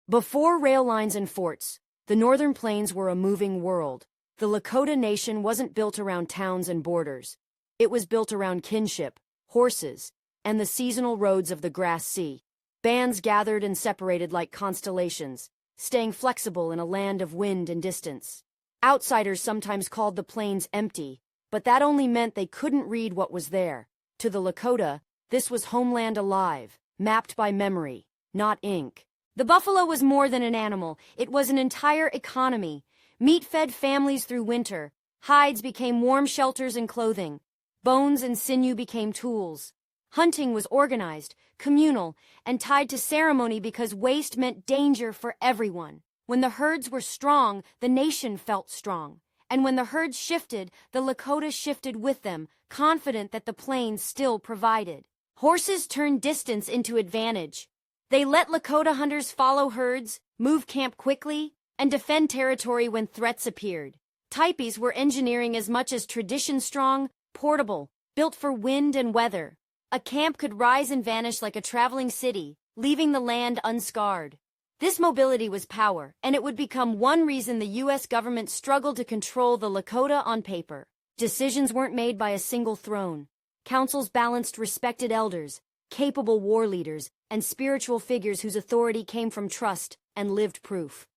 Before rail lines and forts, the northern plains were a moving world. The Lakota nation wasn't built around towns and borders. It was built around kinship, horses, and the seasonal roads of the grass sea. Bands gathered and separated like constellations, staying flexible in a land of wind and distance. Outsiders sometimes called the plains empty, but that only meant they couldn't read what was there. To the Lakota, this was homeland alive, mapped by memory, not ink. The buffalo was more than an animal, it was an entire economy. Meat fed families through winter, hides became warm shelters and clothing, bones and sinew became tools. Hunting was organized, communal, and tied to ceremony because waste meant danger for everyone. When the herds were strong, the nation felt strong. And when the herds shifted, the Lakota shifted with them, confident that the plains still provided. Horses turned distance into advantage. They let Lakota hunters follow herds, move camp quickly, and defend territory when threats appeared. Tipis were engineering as much as tradition-strong, portable, built for wind and weather. A camp could rise and vanish like a traveling city, leaving the land unscarred. This mobility was power, and it would become one reason the U.S. government struggled to control the Lakota on paper. Decisions weren't made by a single throne. Councils balanced respected elders, capable war leaders, and spiritual figures whose authority came from trust and lived proof.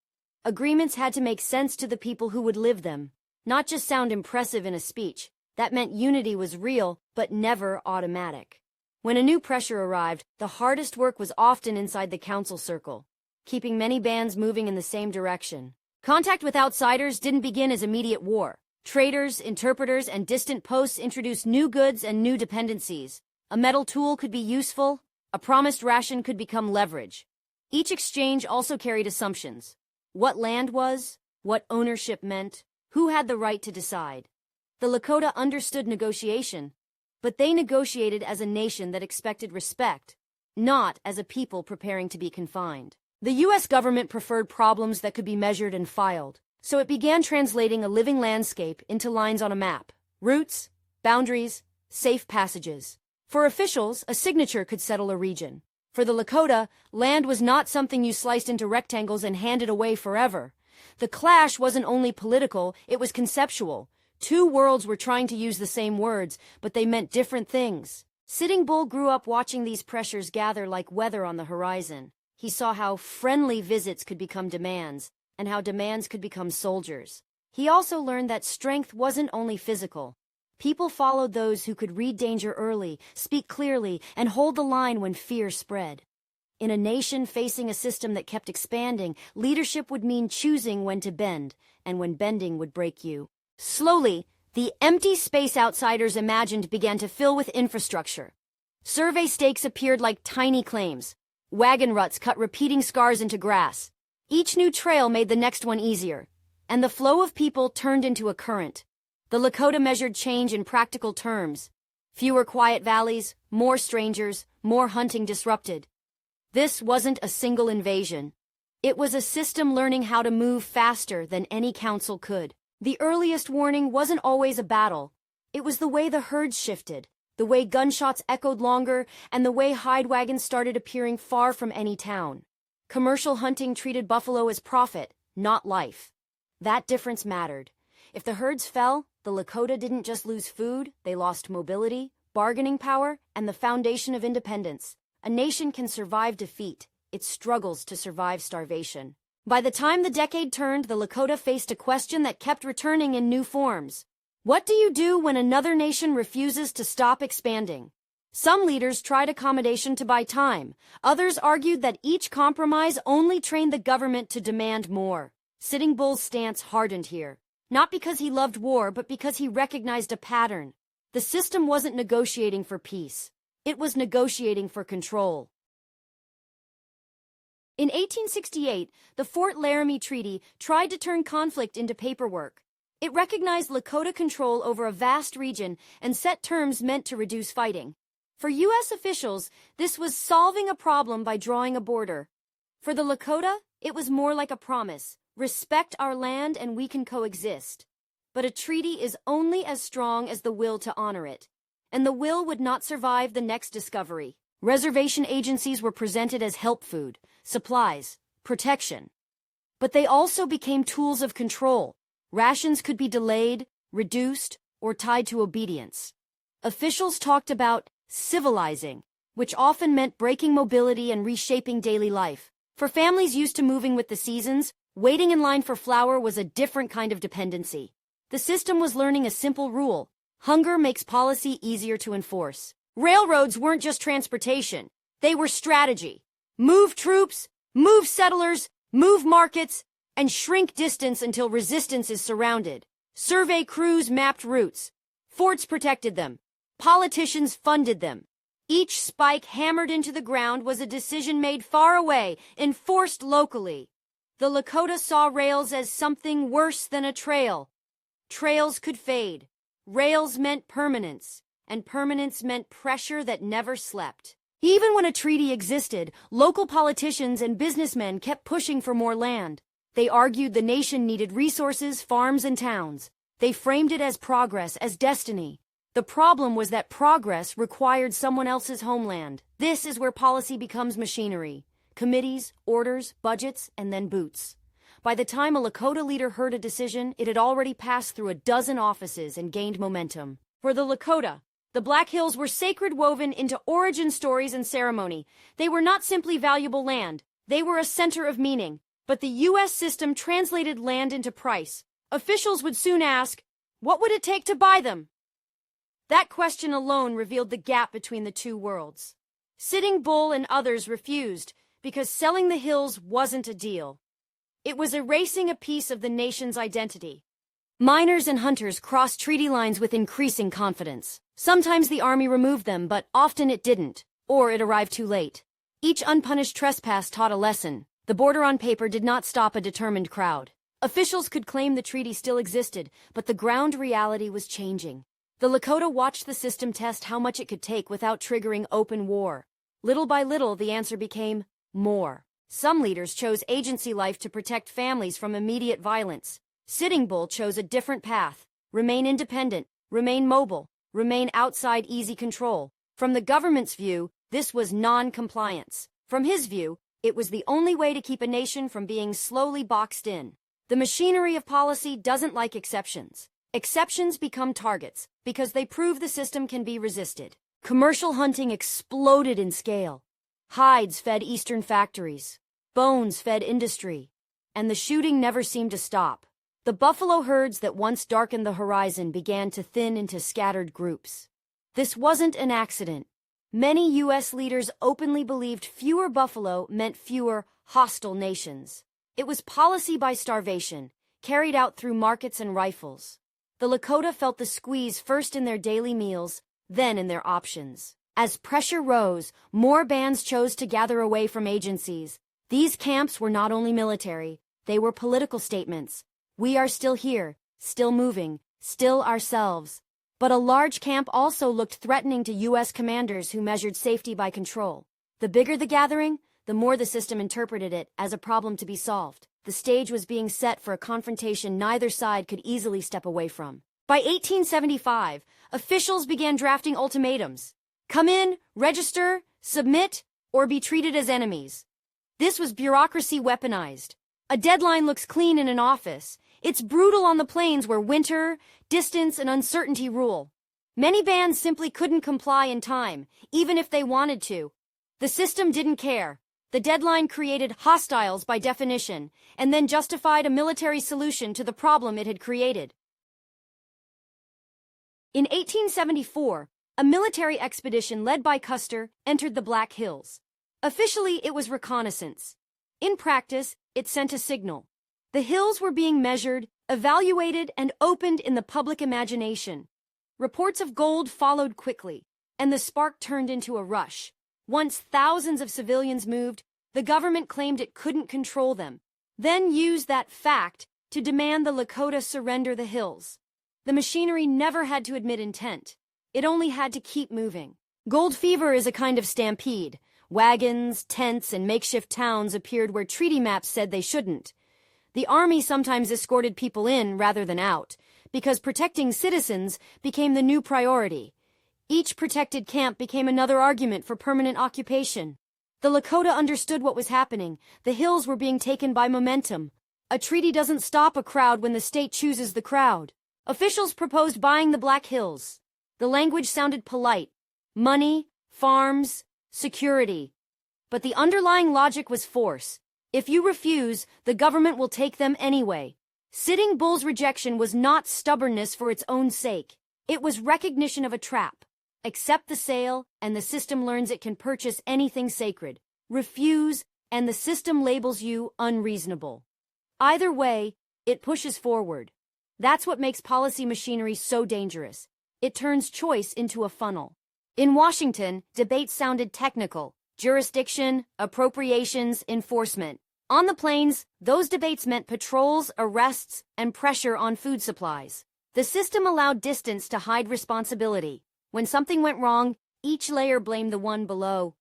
Agreements had to make sense to the people who would live them, not just sound impressive in a speech. That meant unity was real, but never automatic. When a new pressure arrived, the hardest work was often inside the council circle, keeping many bands moving in the same direction. Contact with outsiders didn't begin as immediate war. Traders, interpreters, and distant posts introduced new goods and new dependencies. A metal tool could be useful, a promised ration could become leverage. Each exchange also carried assumptions. What land was, what ownership meant, who had the right to decide. The Lakota understood negotiation, but they negotiated as a nation that expected respect, not as a people preparing to be confined. The U.S. government preferred problems that could be measured and filed, so it began translating a living landscape into lines on a map. Routes, boundaries, safe passages. For officials, a signature could settle a region. For the Lakota, land was not something you sliced into rectangles and handed away forever. The clash wasn't only political, it was conceptual. Two worlds were trying to use the same words, but they meant different things. Sitting Bull grew up watching these pressures gather like weather on the horizon. He saw how friendly visits could become demands, and how demands could become soldiers. He also learned that strength wasn't only physical. People followed those who could read danger early, speak clearly, and hold the line when fear spread. In a nation facing a system that kept expanding, leadership would mean choosing when to bend, and when bending would break you. Slowly, the empty space outsiders imagined began to fill with infrastructure. Survey stakes appeared like tiny claims. Wagon ruts cut repeating scars into grass. Each new trail made the next one easier, and the flow of people turned into a current. The Lakota measured change in practical terms. Fewer quiet valleys, more strangers, more hunting disrupted. This wasn't a single invasion. It was a system learning how to move faster than any council could. The earliest warning wasn't always a battle. It was the way the herds shifted, the way gunshots echoed longer, and the way hide wagons started appearing far from any town. Commercial hunting treated buffalo as profit, not life. That difference mattered. If the herds fell, the Lakota didn't just lose food, they lost mobility, bargaining power, and the foundation of independence. A nation can survive defeat. It struggles to survive starvation. By the time the decade turned, the Lakota faced a question that kept returning in new forms. What do you do when another nation refuses to stop expanding? Some leaders tried accommodation to buy time. Others argued that each compromise only trained the government to demand more. Sitting Bull's stance hardened here. Not because he loved war, but because he recognized a pattern. The system wasn't negotiating for peace. It was negotiating for control. In 1868, the Fort Laramie Treaty tried to turn conflict into paperwork. It recognized Lakota control over a vast region and set terms meant to reduce fighting. For U.S. officials, this was solving a problem by drawing a border. For the Lakota, it was more like a promise. Respect our land and we can coexist. But a treaty is only as strong as the will to honor it. And the will would not survive the next discovery. Reservation agencies were presented as help food, supplies, protection. But they also became tools of control. Rations could be delayed, reduced, or tied to obedience. Officials talked about civilizing, which often meant breaking mobility and reshaping daily life. For families used to moving with the seasons, waiting in line for flour was a different kind of dependency. The system was learning a simple rule: hunger makes policy easier to enforce. Railroads weren't just transportation, they were strategy. Move troops, move settlers, move markets, and shrink distance until resistance is surrounded. Survey crews mapped routes. Forts protected them. Politicians funded them. Each spike hammered into the ground was a decision made far away, enforced locally. The Lakota saw rails as something worse than a trail. Trails could fade. Rails meant permanence, and permanence meant pressure that never slept. Even when a treaty existed, local politicians and businessmen kept pushing for more land. They argued the nation needed resources, farms, and towns. They framed it as progress, as destiny. The problem was that progress required someone else's homeland. This is where policy becomes machinery. Committees, orders, budgets, and then boots. By the time a Lakota leader heard a decision, it had already passed through a dozen offices and gained momentum. For the Lakota, the Black Hills were sacred, woven into origin stories and ceremony. They were not simply valuable land. They were a center of meaning. But the U.S. system translated land into price. Officials would soon ask, what would it take to buy them? That question alone revealed the gap between the two worlds. Sitting Bull and others refused because selling the hills wasn't a deal. It was erasing a piece of the nation's identity. Miners and hunters crossed treaty lines with increasing confidence. Sometimes the army removed them, but often it didn't, or it arrived too late. Each unpunished trespass taught a lesson. The border on paper did not stop a determined crowd. Officials could claim the treaty still existed, but the ground reality was changing. The Lakota watched the system test how much it could take without triggering open war. Little by little, the answer became more. Some leaders chose agency life to protect families from immediate violence. Sitting Bull chose a different path: remain independent, remain mobile, remain outside easy control. From the government's view, this was non-compliance. From his view, it was the only way to keep a nation from being slowly boxed in. The machinery of policy doesn't like exceptions. Exceptions become targets because they prove the system can be resisted. Commercial hunting exploded in scale. Hides fed eastern factories. Bones fed industry. And the shooting never seemed to stop. The buffalo herds that once darkened the horizon began to thin into scattered groups. This wasn't an accident. Many U.S. leaders openly believed fewer buffalo meant fewer hostile nations. It was policy by starvation, carried out through markets and rifles. The Lakota felt the squeeze first in their daily meals, then in their options. As pressure rose, more bands chose to gather away from agencies. These camps were not only military, they were political statements. We are still here, still moving, still ourselves. But a large camp also looked threatening to U.S. commanders who measured safety by control. The bigger the gathering, the more the system interpreted it as a problem to be solved. The stage was being set for a confrontation neither side could easily step away from. By 1875, officials began drafting ultimatums. Come in, register, submit, or be treated as enemies. This was bureaucracy weaponized. A deadline looks clean in an office. It's brutal on the plains where winter, distance, and uncertainty rule. Many bands simply couldn't comply in time, even if they wanted to. The system didn't care. The deadline created hostiles by definition, and then justified a military solution to the problem it had created. In 1874, a military expedition led by Custer entered the Black Hills. Officially, it was reconnaissance. In practice, it sent a signal. The hills were being measured, evaluated, and opened in the public imagination. Reports of gold followed quickly, and the spark turned into a rush. Once thousands of civilians moved, the government claimed it couldn't control them, then used that fact to demand the Lakota surrender the hills. The machinery never had to admit intent. It only had to keep moving. Gold fever is a kind of stampede. Wagons, tents, and makeshift towns appeared where treaty maps said they shouldn't. The army sometimes escorted people in rather than out, because protecting citizens became the new priority. Each protected camp became another argument for permanent occupation. The Lakota understood what was happening. The hills were being taken by momentum. A treaty doesn't stop a crowd when the state chooses the crowd. Officials proposed buying the Black Hills. The language sounded polite. Money, farms, security. But the underlying logic was force. If you refuse, the government will take them anyway. Sitting Bull's rejection was not stubbornness for its own sake. It was recognition of a trap. Accept the sale, and the system learns it can purchase anything sacred. Refuse, and the system labels you unreasonable. Either way, it pushes forward. That's what makes policy machinery so dangerous. It turns choice into a funnel. In Washington, debates sounded technical. Jurisdiction, appropriations, enforcement. On the plains, those debates meant patrols, arrests, and pressure on food supplies. The system allowed distance to hide responsibility. When something went wrong, each layer blamed the one below.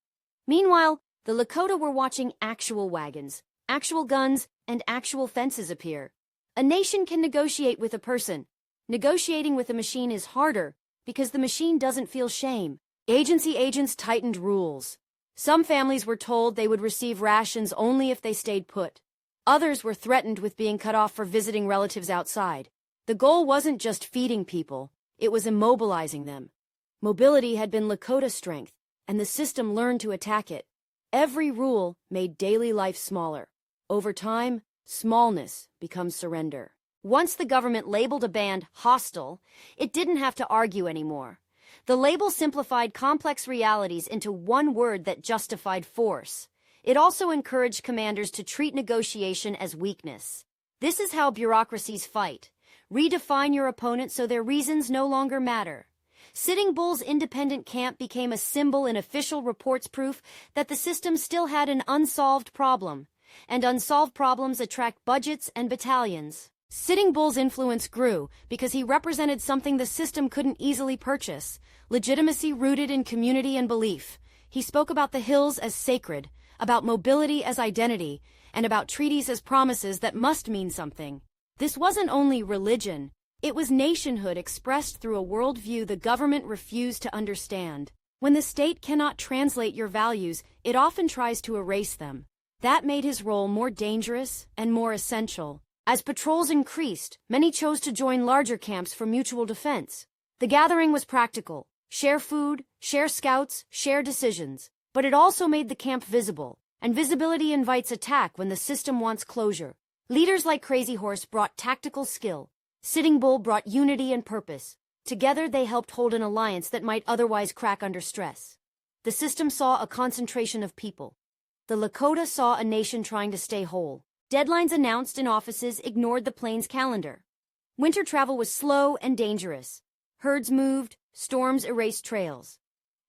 Meanwhile, the Lakota were watching actual wagons, actual guns, and actual fences appear. A nation can negotiate with a person. Negotiating with a machine is harder because the machine doesn't feel shame. Agency agents tightened rules. Some families were told they would receive rations only if they stayed put. Others were threatened with being cut off for visiting relatives outside. The goal wasn't just feeding people, it was immobilizing them. Mobility had been Lakota strength, and the system learned to attack it. Every rule made daily life smaller. Over time, smallness becomes surrender. Once the government labeled a band hostile, it didn't have to argue anymore. The label simplified complex realities into one word that justified force. It also encouraged commanders to treat negotiation as weakness. This is how bureaucracies fight. Redefine your opponent so their reasons no longer matter. Sitting Bull's independent camp became a symbol in official reports, proof that the system still had an unsolved problem. And unsolved problems attract budgets and battalions. Sitting Bull's influence grew because he represented something the system couldn't easily purchase: legitimacy rooted in community and belief. He spoke about the hills as sacred, about mobility as identity, and about treaties as promises that must mean something. This wasn't only religion, it was nationhood expressed through a worldview the government refused to understand. When the state cannot translate your values, it often tries to erase them. That made his role more dangerous and more essential. As patrols increased, many chose to join larger camps for mutual defense. The gathering was practical. Share food, share scouts, share decisions. But it also made the camp visible, and visibility invites attack when the system wants closure. Leaders like Crazy Horse brought tactical skill. Sitting Bull brought unity and purpose. Together they helped hold an alliance that might otherwise crack under stress. The system saw a concentration of people. The Lakota saw a nation trying to stay whole. Deadlines announced in offices ignored the plains calendar. Winter travel was slow and dangerous. Herds moved, storms erased trails.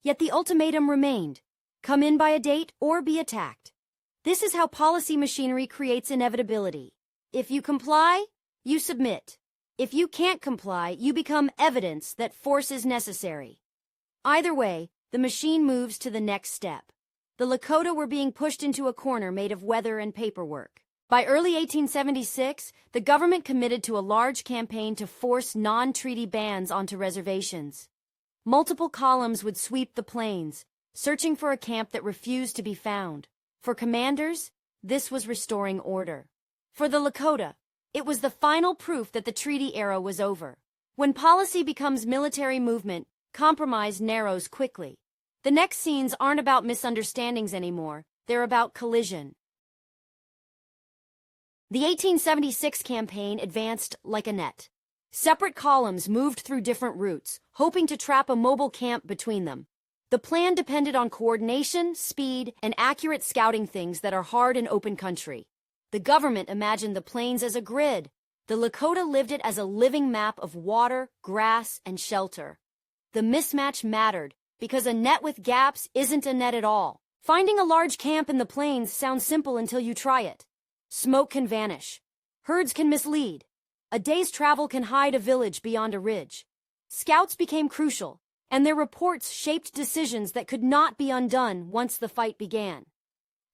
Yet the ultimatum remained: come in by a date or be attacked. This is how policy machinery creates inevitability. If you comply, you submit. If you can't comply, you become evidence that force is necessary. Either way, the machine moves to the next step. The Lakota were being pushed into a corner made of weather and paperwork. By early 1876, the government committed to a large campaign to force non-treaty bands onto reservations. Multiple columns would sweep the plains, searching for a camp that refused to be found. For commanders, this was restoring order. For the Lakota, it was the final proof that the treaty era was over. When policy becomes military movement, compromise narrows quickly. The next scenes aren't about misunderstandings anymore, they're about collision. The 1876 campaign advanced like a net. Separate columns moved through different routes, hoping to trap a mobile camp between them. The plan depended on coordination, speed, and accurate scouting, things that are hard in open country. The government imagined the plains as a grid. The Lakota lived it as a living map of water, grass, and shelter. The mismatch mattered, because a net with gaps isn't a net at all. Finding a large camp in the plains sounds simple until you try it. Smoke can vanish. Herds can mislead. A day's travel can hide a village beyond a ridge. Scouts became crucial, and their reports shaped decisions that could not be undone once the fight began.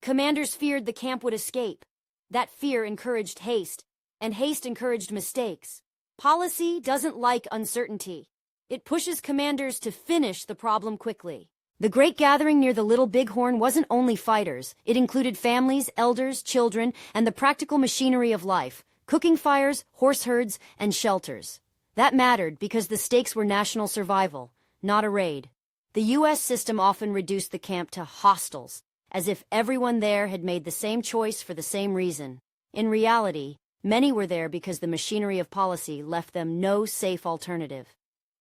Commanders feared the camp would escape. That fear encouraged haste, and haste encouraged mistakes. Policy doesn't like uncertainty. It pushes commanders to finish the problem quickly. The great gathering near the Little Bighorn wasn't only fighters, it included families, elders, children, and the practical machinery of life, cooking fires, horse herds, and shelters. That mattered because the stakes were national survival, not a raid. The U.S. system often reduced the camp to hostels, as if everyone there had made the same choice for the same reason. In reality, many were there because the machinery of policy left them no safe alternative.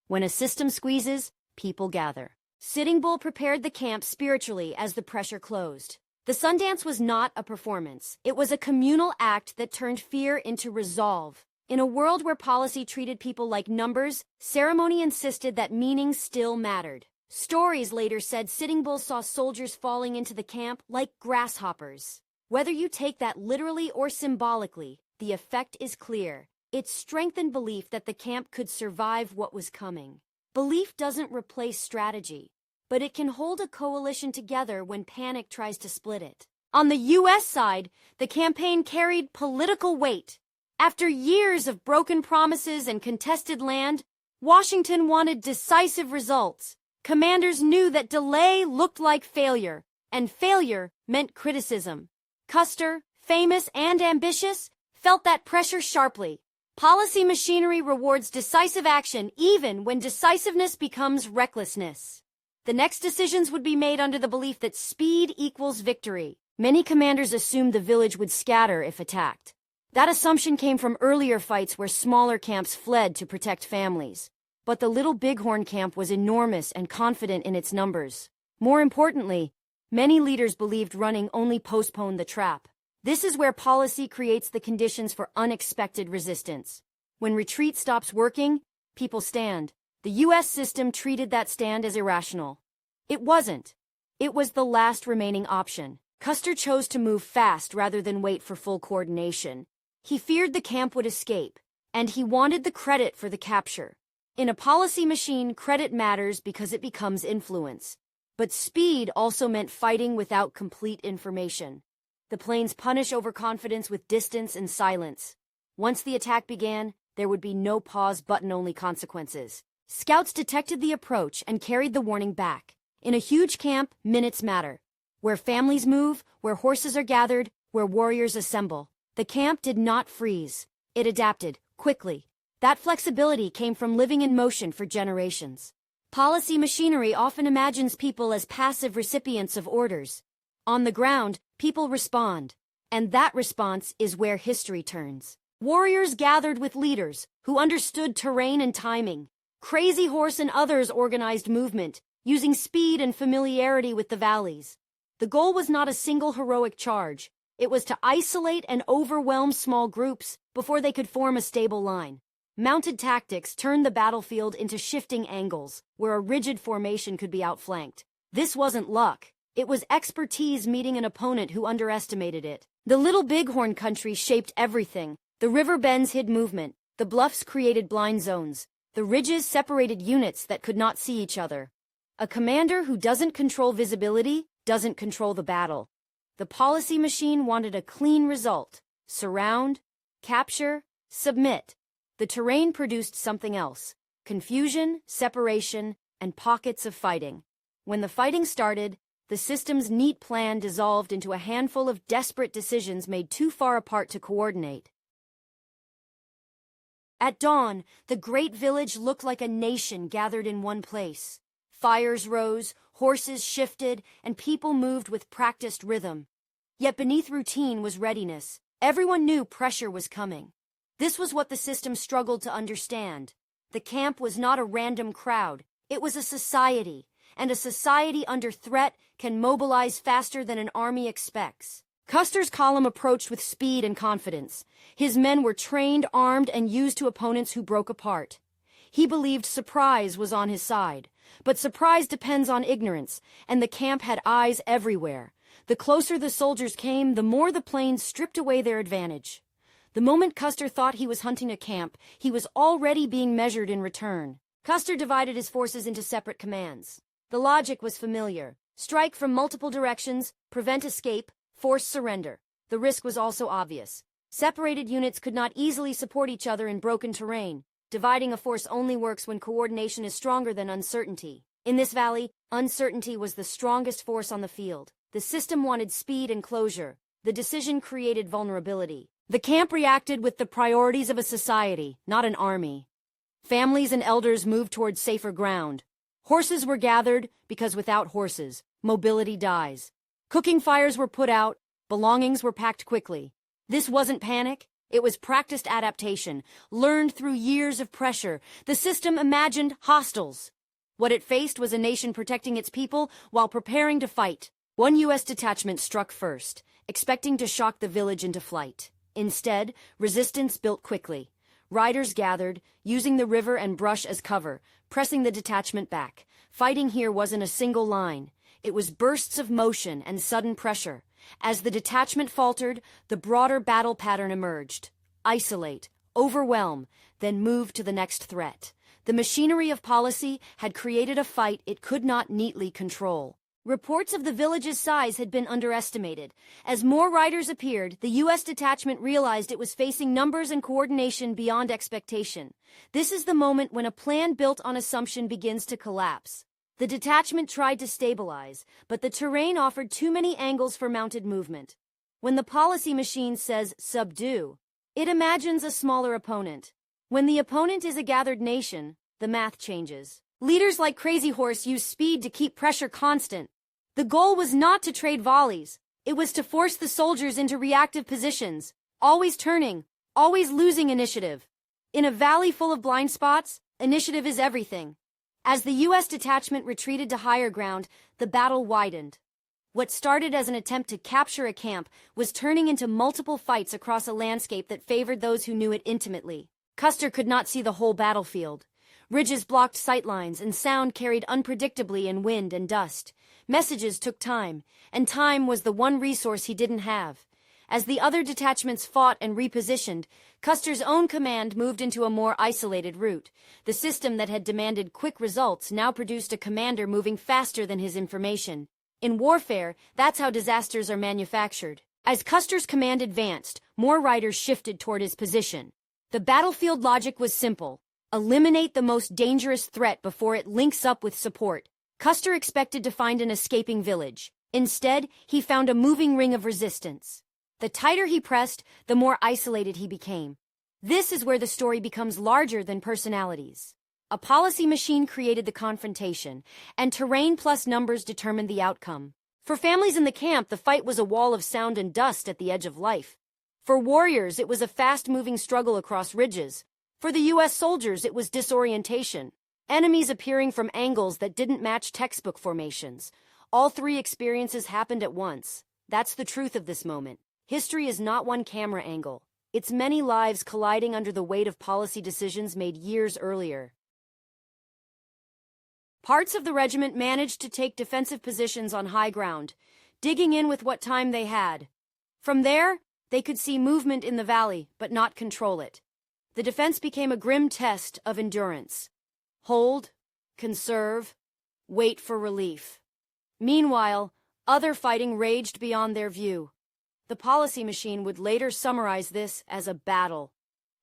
When a system squeezes, people gather. Sitting Bull prepared the camp spiritually as the pressure closed. The Sundance was not a performance. It was a communal act that turned fear into resolve. In a world where policy treated people like numbers, ceremony insisted that meaning still mattered. Stories later said Sitting Bull saw soldiers falling into the camp like grasshoppers. Whether you take that literally or symbolically, the effect is clear. It strengthened belief that the camp could survive what was coming. Belief doesn't replace strategy, but it can hold a coalition together when panic tries to split it. On the U.S. side, the campaign carried political weight. After years of broken promises and contested land, Washington wanted decisive results. Commanders knew that delay looked like failure, and failure meant criticism. Custer, famous and ambitious, felt that pressure sharply. Policy machinery rewards decisive action even when decisiveness becomes recklessness. The next decisions would be made under the belief that speed equals victory. Many commanders assumed the village would scatter if attacked. That assumption came from earlier fights where smaller camps fled to protect families. But the Little Bighorn camp was enormous and confident in its numbers. More importantly, many leaders believed running only postponed the trap. This is where policy creates the conditions for unexpected resistance. When retreat stops working, people stand. The U.S. system treated that stand as irrational. It wasn't. It was the last remaining option. Custer chose to move fast rather than wait for full coordination. He feared the camp would escape, and he wanted the credit for the capture. In a policy machine, credit matters because it becomes influence. But speed also meant fighting without complete information. The plains punish overconfidence with distance and silence. Once the attack began, there would be no pause button-only consequences. Scouts detected the approach and carried the warning back. In a huge camp, minutes matter. Where families move, where horses are gathered, where warriors assemble. The camp did not freeze. It adapted, quickly. That flexibility came from living in motion for generations. Policy machinery often imagines people as passive recipients of orders. On the ground, people respond, and that response is where history turns. Warriors gathered with leaders who understood terrain and timing. Crazy Horse and others organized movement, using speed and familiarity with the valleys. The goal was not a single heroic charge. It was to isolate and overwhelm small groups before they could form a stable line. Mounted tactics turned the battlefield into shifting angles, where a rigid formation could be outflanked. This wasn't luck. It was expertise meeting an opponent who underestimated it. The Little Bighorn country shaped everything. The river bends hid movement. The bluffs created blind zones. The ridges separated units that could not see each other. A commander who doesn't control visibility doesn't control the battle. The policy machine wanted a clean result. Surround, capture, submit. The terrain produced something else. Confusion, separation, and pockets of fighting. When the fighting started, the system's neat plan dissolved into a handful of desperate decisions made too far apart to coordinate. At dawn, the great village looked like a nation gathered in one place. Fires rose, horses shifted, and people moved with practiced rhythm. Yet beneath routine was readiness. Everyone knew pressure was coming. This was what the system struggled to understand. The camp was not a random crowd. It was a society, and a society under threat can mobilize faster than an army expects. Custer's column approached with speed and confidence. His men were trained, armed, and used to opponents who broke apart. He believed surprise was on his side. But surprise depends on ignorance, and the camp had eyes everywhere. The closer the soldiers came, the more the plains stripped away their advantage. The moment Custer thought he was hunting a camp, he was already being measured in return. Custer divided his forces into separate commands. The logic was familiar. Strike from multiple directions, prevent escape, force surrender. The risk was also obvious. Separated units could not easily support each other in broken terrain. Dividing a force only works when coordination is stronger than uncertainty. In this valley, uncertainty was the strongest force on the field. The system wanted speed and closure. The decision created vulnerability. The camp reacted with the priorities of a society, not an army. Families and elders moved towards safer ground. Horses were gathered because without horses, mobility dies. Cooking fires were put out, belongings were packed quickly. This wasn't panic, it was practiced adaptation, learned through years of pressure. The system imagined hostiles. What it faced was a nation protecting its people while preparing to fight. One U.S. detachment struck first, expecting to shock the village into flight. Instead, resistance built quickly. Riders gathered, using the river and brush as cover, pressing the detachment back. Fighting here wasn't a single line. It was bursts of motion and sudden pressure. As the detachment faltered, the broader battle pattern emerged. Isolate, overwhelm, then move to the next threat. The machinery of policy had created a fight it could not neatly control. Reports of the village's size had been underestimated. As more riders appeared, the U.S. detachment realized it was facing numbers and coordination beyond expectation. This is the moment when a plan built on assumption begins to collapse. The detachment tried to stabilize, but the terrain offered too many angles for mounted movement. When the policy machine says subdue, it imagines a smaller opponent. When the opponent is a gathered nation, the math changes. Leaders like Crazy Horse use speed to keep pressure constant. The goal was not to trade volleys. It was to force the soldiers into reactive positions, always turning, always losing initiative. In a valley full of blind spots, initiative is everything. As the U.S. detachment retreated to higher ground, the battle widened. What started as an attempt to capture a camp was turning into multiple fights across a landscape that favored those who knew it intimately. Custer could not see the whole battlefield. Ridges blocked sightlines, and sound carried unpredictably in wind and dust. Messages took time, and time was the one resource he didn't have. As the other detachments fought and repositioned, Custer's own command moved into a more isolated route. The system that had demanded quick results now produced a commander moving faster than his information. In warfare, that's how disasters are manufactured. As Custer's command advanced, more riders shifted toward his position. The battlefield logic was simple. Eliminate the most dangerous threat before it links up with support. Custer expected to find an escaping village. Instead, he found a moving ring of resistance. The tighter he pressed, the more isolated he became. This is where the story becomes larger than personalities. A policy machine created the confrontation, and terrain plus numbers determined the outcome. For families in the camp, the fight was a wall of sound and dust at the edge of life. For warriors, it was a fast-moving struggle across ridges. For the U.S. soldiers, it was disorientation. Enemies appearing from angles that didn't match textbook formations. All three experiences happened at once. That's the truth of this moment. History is not one camera angle. It's many lives colliding under the weight of policy decisions made years earlier. Parts of the regiment managed to take defensive positions on high ground, digging in with what time they had. From there, they could see movement in the valley, but not control it. The defense became a grim test of endurance. Hold, conserve, wait for relief. Meanwhile, other fighting raged beyond their view. The policy machine would later summarize this as a battle.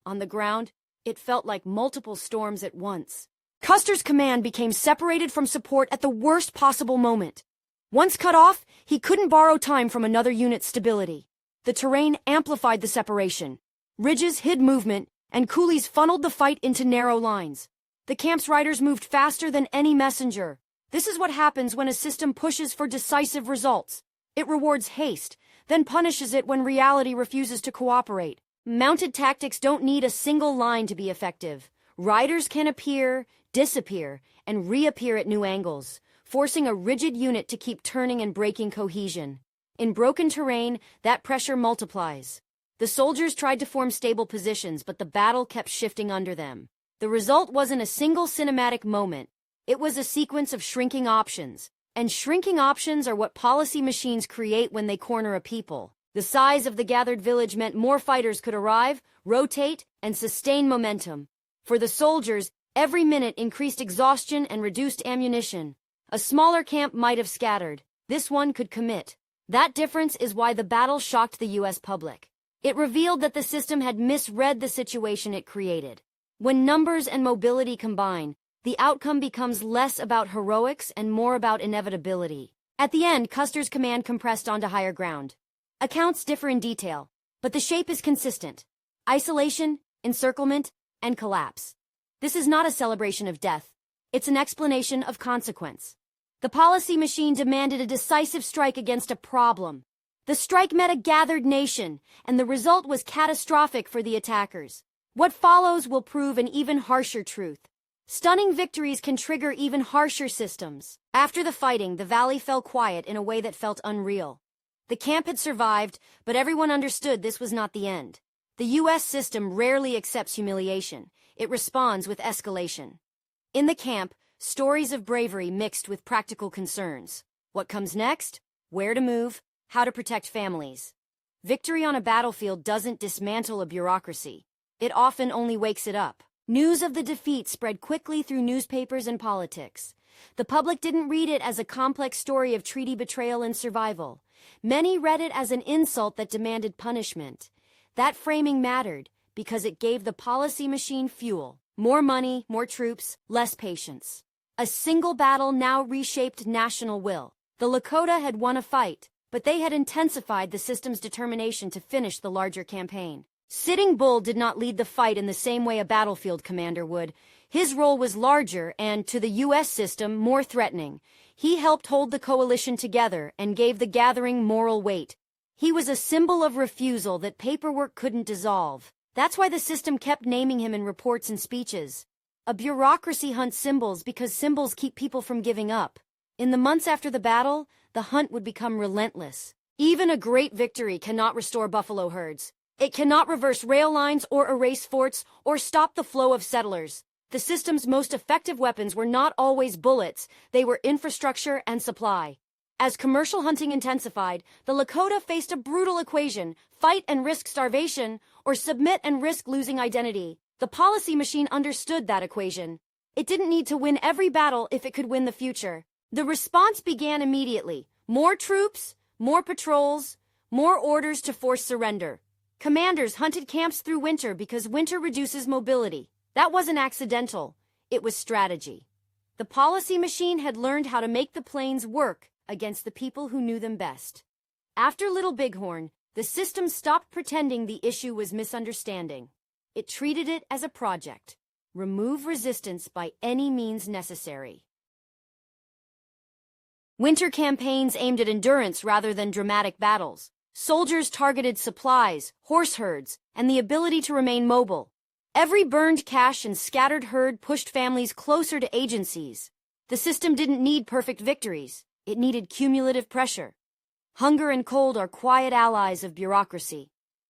On the ground, it felt like multiple storms at once. Custer's command became separated from support at the worst possible moment. Once cut off, he couldn't borrow time from another unit's stability. The terrain amplified the separation. Ridges hid movement, and coulees funneled the fight into narrow lines. The camp's riders moved faster than any messenger. This is what happens when a system pushes for decisive results. It rewards haste, then punishes it when reality refuses to cooperate. Mounted tactics don't need a single line to be effective. Riders can appear, disappear, and reappear at new angles, forcing a rigid unit to keep turning and breaking cohesion. In broken terrain, that pressure multiplies. The soldiers tried to form stable positions, but the battle kept shifting under them. The result wasn't a single cinematic moment. It was a sequence of shrinking options. And shrinking options are what policy machines create when they corner a people. The size of the gathered village meant more fighters could arrive, rotate, and sustain momentum. For the soldiers, every minute increased exhaustion and reduced ammunition. A smaller camp might have scattered. This one could commit. That difference is why the battle shocked the U.S. public. It revealed that the system had misread the situation it created. When numbers and mobility combine, The outcome becomes less about heroics and more about inevitability. At the end, Custer's command compressed onto higher ground. Accounts differ in detail, but the shape is consistent. Isolation, encirclement, and collapse. This is not a celebration of death. It's an explanation of consequence. The policy machine demanded a decisive strike against a problem. The strike met a gathered nation, and the result was catastrophic for the attackers. What follows will prove an even harsher truth. Stunning victories can trigger even harsher systems. After the fighting, the valley fell quiet in a way that felt unreal. The camp had survived, but everyone understood this was not the end. The U.S. system rarely accepts humiliation. It responds with escalation. In the camp, stories of bravery mixed with practical concerns. What comes next? Where to move? How to protect families. Victory on a battlefield doesn't dismantle a bureaucracy. It often only wakes it up. News of the defeat spread quickly through newspapers and politics. The public didn't read it as a complex story of treaty betrayal and survival. Many read it as an insult that demanded punishment. That framing mattered because it gave the policy machine fuel. More money, more troops, less patience. A single battle now reshaped national will. The Lakota had won a fight, but they had intensified the system's determination to finish the larger campaign. Sitting Bull did not lead the fight in the same way a battlefield commander would. His role was larger and, to the U.S. system, more threatening. He helped hold the coalition together and gave the gathering moral weight. He was a symbol of refusal that paperwork couldn't dissolve. That's why the system kept naming him in reports and speeches. A bureaucracy hunts symbols because symbols keep people from giving up. In the months after the battle, the hunt would become relentless. Even a great victory cannot restore buffalo herds. It cannot reverse rail lines or erase forts or stop the flow of settlers. The system's most effective weapons were not always bullets, they were infrastructure and supply. As commercial hunting intensified, the Lakota faced a brutal equation: fight and risk starvation, or submit and risk losing identity. The policy machine understood that equation. It didn't need to win every battle if it could win the future. The response began immediately. More troops, more patrols, more orders to force surrender. Commanders hunted camps through winter because winter reduces mobility. That wasn't accidental. It was strategy. The policy machine had learned how to make the plains work against the people who knew them best. After Little Bighorn, the system stopped pretending the issue was misunderstanding. It treated it as a project. Remove resistance by any means necessary. Winter campaigns aimed at endurance rather than dramatic battles. Soldiers targeted supplies, horse herds, and the ability to remain mobile. Every burned cache and scattered herd pushed families closer to agencies. The system didn't need perfect victories. It needed cumulative pressure. Hunger and cold are quiet allies of bureaucracy.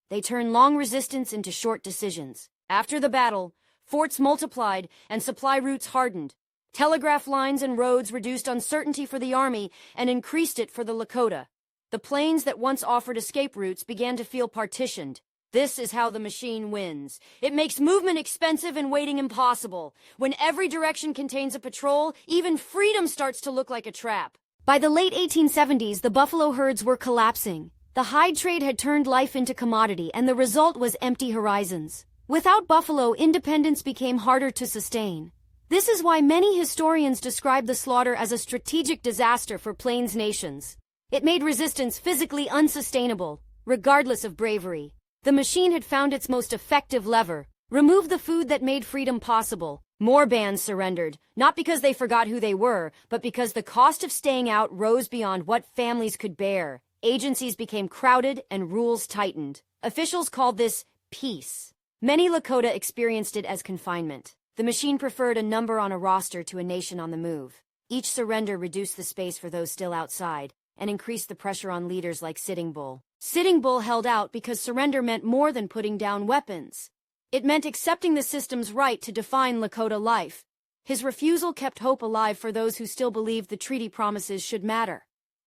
They turn long resistance into short decisions. After the battle, forts multiplied and supply routes hardened. Telegraph lines and roads reduced uncertainty for the army and increased it for the Lakota. The plains that once offered escape routes began to feel partitioned. This is how the machine wins. It makes movement expensive and waiting impossible. When every direction contains a patrol, even freedom starts to look like a trap. By the late 1870s, the buffalo herds were collapsing. The hide trade had turned life into commodity, and the result was empty horizons. Without buffalo, independence became harder to sustain. This is why many historians describe the slaughter as a strategic disaster for plains nations. It made resistance physically unsustainable, regardless of bravery. The machine had found its most effective lever: remove the food that made freedom possible. More bands surrendered, not because they forgot who they were, but because the cost of staying out rose beyond what families could bear. Agencies became crowded and rules tightened. Officials called this peace. Many Lakota experienced it as confinement. The machine preferred a number on a roster to a nation on the move. Each surrender reduced the space for those still outside and increased the pressure on leaders like Sitting Bull. Sitting Bull held out because surrender meant more than putting down weapons. It meant accepting the system's right to define Lakota life. His refusal kept hope alive for those who still believed the treaty promises should matter.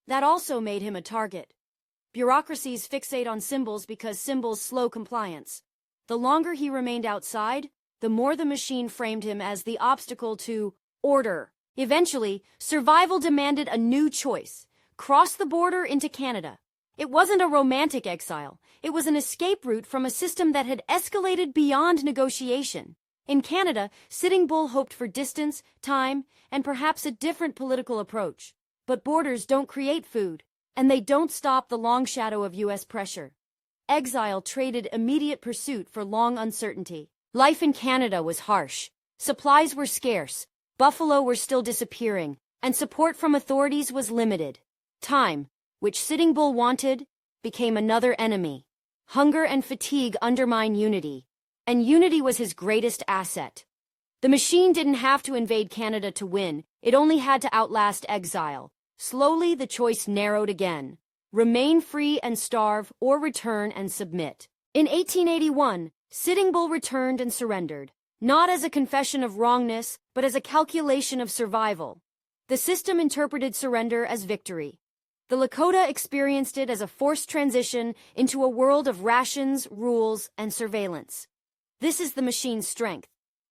That also made him a target. Bureaucracies fixate on symbols because symbols slow compliance. The longer he remained outside, the more the machine framed him as the obstacle to order. Eventually, survival demanded a new choice: cross the border into Canada. It wasn't a romantic exile. It was an escape route from a system that had escalated beyond negotiation. In Canada, Sitting Bull hoped for distance, time, and perhaps a different political approach. But borders don't create food, and they don't stop the long shadow of U.S. pressure. Exile traded immediate pursuit for long uncertainty. Life in Canada was harsh. Supplies were scarce, buffalo were still disappearing, and support from authorities was limited. Time, which Sitting Bull wanted, became another enemy. Hunger and fatigue undermine unity, and unity was his greatest asset. The machine didn't have to invade Canada to win, it only had to outlast exile. Slowly the choice narrowed again. Remain free and starve, or return and submit. In 1881, Sitting Bull returned and surrendered, not as a confession of wrongness, but as a calculation of survival. The system interpreted surrender as victory. The Lakota experienced it as a forced transition into a world of rations, rules, and surveillance. This is the machine's strength.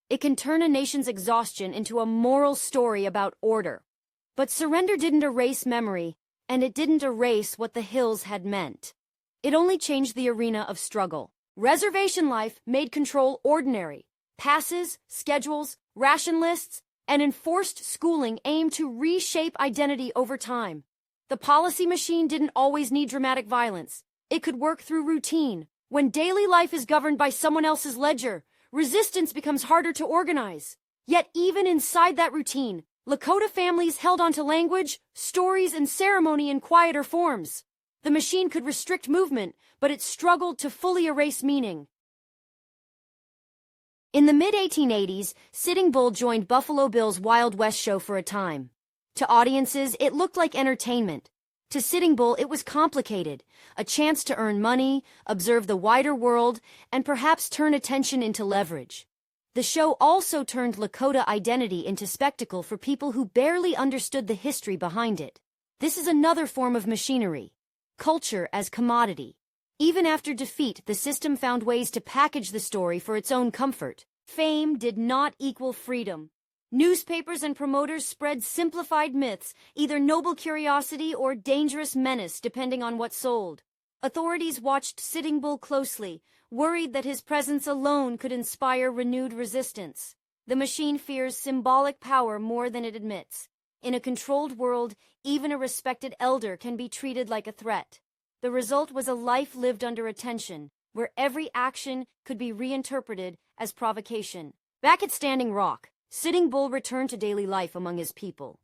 It can turn a nation's exhaustion into a moral story about order. But surrender didn't erase memory, and it didn't erase what the hills had meant. It only changed the arena of struggle. Reservation life made control ordinary. Passes, schedules, ration lists, and enforced schooling aimed to reshape identity over time. The policy machine didn't always need dramatic violence. It could work through routine. When daily life is governed by someone else's ledger, resistance becomes harder to organize. Yet even inside that routine, Lakota families held onto language, stories, and ceremony in quieter forms. The machine could restrict movement, but it struggled to fully erase meaning. In the mid-1880s, Sitting Bull joined Buffalo Bill's Wild West show for a time. To audiences, it looked like entertainment. To Sitting Bull, it was complicated, a chance to earn money, observe the wider world, and perhaps turn attention into leverage. The show also turned Lakota identity into spectacle for people who barely understood the history behind it. This is another form of machinery. Culture as commodity. Even after defeat, the system found ways to package the story for its own comfort. Fame did not equal freedom. Newspapers and promoters spread simplified myths, either noble curiosity or dangerous menace, depending on what sold. Authorities watched Sitting Bull closely, worried that his presence alone could inspire renewed resistance. The machine fears symbolic power more than it admits. In a controlled world, even a respected elder can be treated like a threat. The result was a life lived under attention, where every action could be reinterpreted as provocation. Back at Standing Rock, Sitting Bull returned to daily life among his people.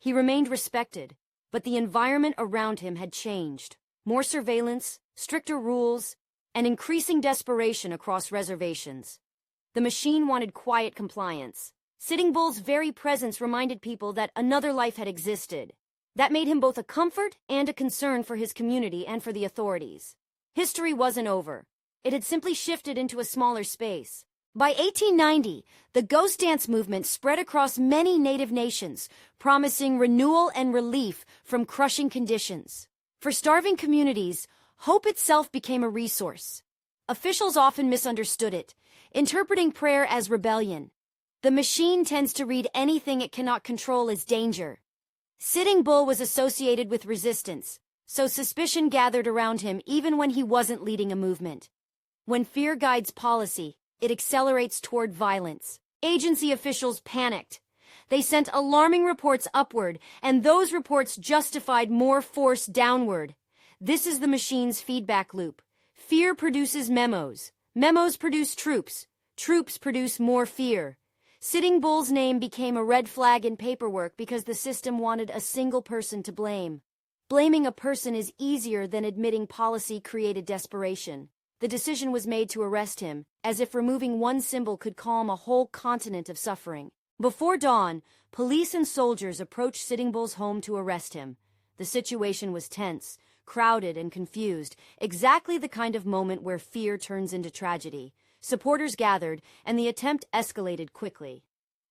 He remained respected, but the environment around him had changed. More surveillance, stricter rules, and increasing desperation across reservations. The machine wanted quiet compliance. Sitting Bull's very presence reminded people that another life had existed. That made him both a comfort and a concern for his community and for the authorities. History wasn't over. It had simply shifted into a smaller space. By 1890, the ghost dance movement spread across many native nations, promising renewal and relief from crushing conditions. For starving communities, hope itself became a resource. Officials often misunderstood it, interpreting prayer as rebellion. The machine tends to read anything it cannot control as danger. Sitting Bull was associated with resistance, so suspicion gathered around him even when he wasn't leading a movement. When fear guides policy, it accelerates toward violence. Agency officials panicked. They sent alarming reports upward, and those reports justified more force downward. This is the machine's feedback loop. Fear produces memos. Memos produce troops. Troops produce more fear. Sitting Bull's name became a red flag in paperwork because the system wanted a single person to blame. Blaming a person is easier than admitting policy created desperation. The decision was made to arrest him, as if removing one symbol could calm a whole continent of suffering. Before dawn, police and soldiers approached Sitting Bull's home to arrest him. The situation was tense, crowded, and confused, exactly the kind of moment where fear turns into tragedy. Supporters gathered, and the attempt escalated quickly.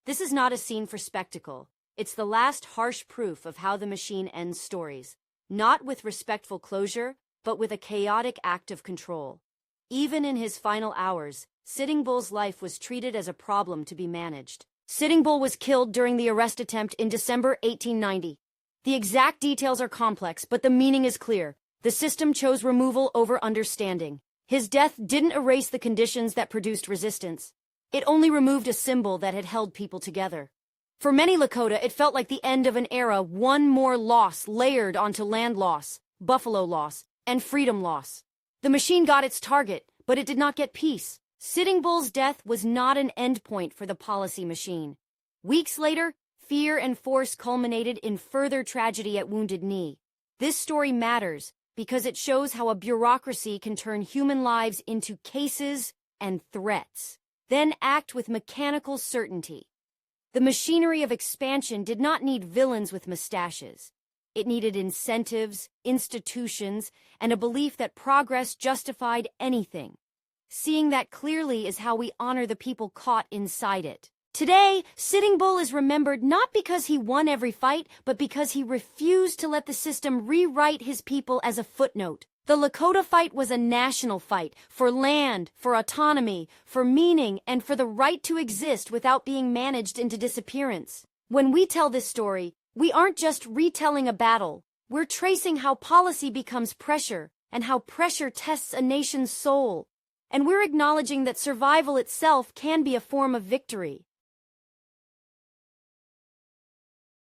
This is not a scene for spectacle. It's the last harsh proof of how the machine ends stories, not with respectful closure, but with a chaotic act of control. Even in his final hours, Sitting Bull's life was treated as a problem to be managed. Sitting Bull was killed during the arrest attempt in December 1890. The exact details are complex, but the meaning is clear. The system chose removal over understanding. His death didn't erase the conditions that produced resistance. It only removed a symbol that had held people together. For many Lakota, it felt like the end of an era, one more loss layered onto land loss, buffalo loss, and freedom loss. The machine got its target, but it did not get peace. Sitting Bull's death was not an endpoint for the policy machine. Weeks later, fear and force culminated in further tragedy at Wounded Knee. This story matters because it shows how a bureaucracy can turn human lives into cases and threats, then act with mechanical certainty. The machinery of expansion did not need villains with mustaches. It needed incentives, institutions, and a belief that progress justified anything. Seeing that clearly is how we honor the people caught inside it. Today, Sitting Bull is remembered not because he won every fight, but because he refused to let the system rewrite his people as a footnote. The Lakota fight was a national fight for land, for autonomy, for meaning, and for the right to exist without being managed into disappearance. When we tell this story, we aren't just retelling a battle. We're tracing how policy becomes pressure and how pressure tests a nation's soul. And we're acknowledging that survival itself can be a form of victory.